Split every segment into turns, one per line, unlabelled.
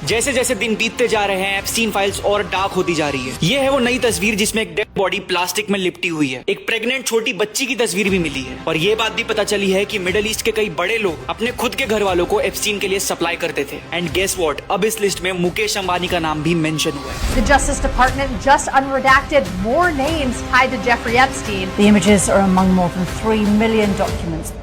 जैसे जैसे दिन बीतते जा रहे हैं एप्स्टीन फाइल्स और डार्क होती जा रही है। ये है वो नई तस्वीर जिसमें एक डेड बॉडी प्लास्टिक में लिपटी हुई है। एक प्रेग्नेंट छोटी बच्ची की तस्वीर भी मिली है और ये बात भी पता चली है कि मिडिल ईस्ट के कई बड़े लोग अपने खुद के घर वालों को एप्स्टीन के लिए सप्लाई करते थे। एंड गेस व्हाट, अब इस लिस्ट में मुकेश अंबानी का नाम भी मेंशन हुआ है।
The Justice Department just unredacted more names tied to Jeffrey Epstein. The images are among more than 3 million documents.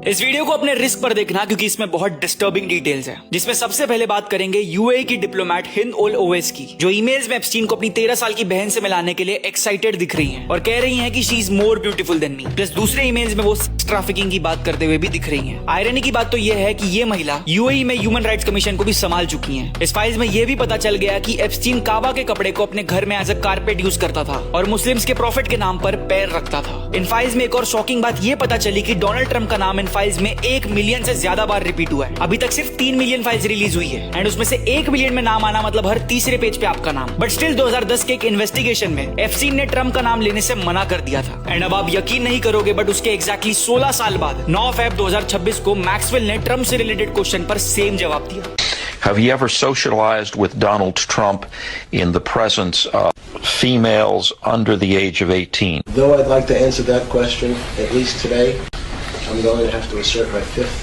इस वीडियो को अपने रिस्क पर देखना क्योंकि इसमें बहुत डिस्टर्बिंग डिटेल्स हैं, जिसमें सबसे पहले बात करेंगे यूएई की डिप्लोमेट हिंद उल ओवैस की, जो ईमेल्स में एप्स्टीन को अपनी 13 साल की बहन से मिलाने के लिए एक्साइटेड दिख रही हैं और कह रही हैं कि she is more beautiful than me. Plus दूसरे ईमेल्स में वो ट्रैफिकिंग की बात करते हुए भी दिख रही हैं। आयरनी की बात तो ये है कि ये महिला यूएई में ह्यूमन राइट्स कमीशन को भी संभाल चुकी हैं। इस फाइल्स में ये भी पता चल गया कि एप्स्टीन काबा के कपड़े को अपने घर में एज अ कारपेट यूज करता था और मुस्लिम्स के प्रॉफिट के नाम पर पैर रखता था। इन फाइल्स में एक और शॉकिंग बात ये पता चली कि डोनाल्ड ट्रंप का नाम इन फाइल्स में 1 मिलियन से ज्यादा बार रिपीट हुआ है। अभी तक सिर्फ 3 मिलियन फाइल्स रिलीज हुई है एंड उसमें से 1 मिलियन में नाम आना मतलब हर तीसरे पेज पे आपका नाम। बट स्टिल 2010 के एक इन्वेस्टिगेशन में एप्स्टीन ने ट्रंप का नाम लेने से मना कर दिया था। एंड अब आप यकीन नहीं करोगे बट उसके एग्जैक्टली 16 साल बाद 9 फेब 2026 को मैक्सवेल ने ट्रंप से रिलेटेड क्वेश्चन पर सेम जवाब दिया।
Have you ever socialized with Donald Trump in the presence of females under the age of 18?
Though I'd like to answer that question, at least today, I'm going to have to assert my 5th,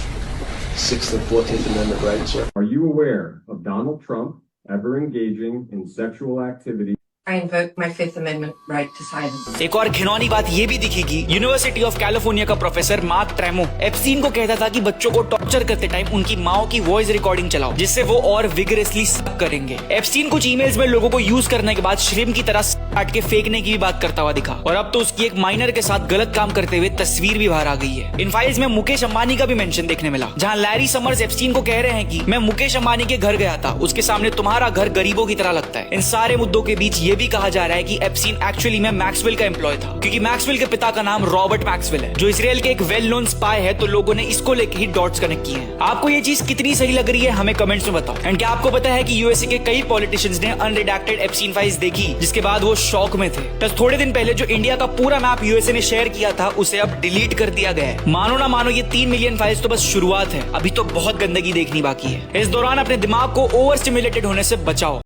6th, and 14th Amendment rights, sir.
Are you aware of Donald Trump ever engaging in sexual activity?
I invoke my Fifth Amendment right to silence.
एक और घिनौनी बात ये भी दिखेगी, university of California का professor mark ट्रेमो Epstein को कहता था कि बच्चों को टॉर्चर करते टाइम उनकी माओ की वॉइस रिकॉर्डिंग चलाओ जिससे वो और विगरसली सक करेंगे। एप्स्टीन कुछ ईमेल्स में लोगों को यूज करने के बाद श्रिम्प की तरह काट के फेंकने की भी बात करता हुआ दिखा और अब तो उसकी एक माइनर के साथ गलत काम करते हुए तस्वीर भी बाहर आ गई है। इन फाइल्स में मुकेश अंबानी का भी मेंशन देखने मिला, जहां लैरी समर्स एप्स्टीन को कह रहे हैं कि मैं मुकेश अंबानी के घर गया था, उसके सामने तुम्हारा घर गरीबों की तरह लगता है। इन सारे मुद्दों के बीच ये भी कहा जा रहा है कि एप्स्टीन एक्चुअली में मैक्सवेल का एम्प्लॉय था, क्योंकि मैक्सवेल के पिता का नाम रॉबर्ट मैक्सवेल है, जो इसराइल के एक वेल नोन स्पाई है। तो लोगों ने इसको लेकर ही डॉट्स कनेक्ट किए हैं। आपको ये चीज कितनी सही लग रही है हमें कमेंट्स में बताओ। एंड क्या आपको पता है कि यूएसए के कई पॉलिटिशियंस ने अनरिडैक्टेड एप्स्टीन फाइल्स देखी जिसके बाद वो शॉक में थे। बस थोड़े दिन पहले जो इंडिया का पूरा मैप यूएसए ने शेयर किया था उसे अब डिलीट कर दिया गया है। मानो ना मानो ये 3 मिलियन फाइल्स तो बस शुरुआत है, अभी तो बहुत गंदगी देखनी बाकी है। इस दौरान अपने दिमाग को ओवर स्टिमुलेटेड होने से बचाओ।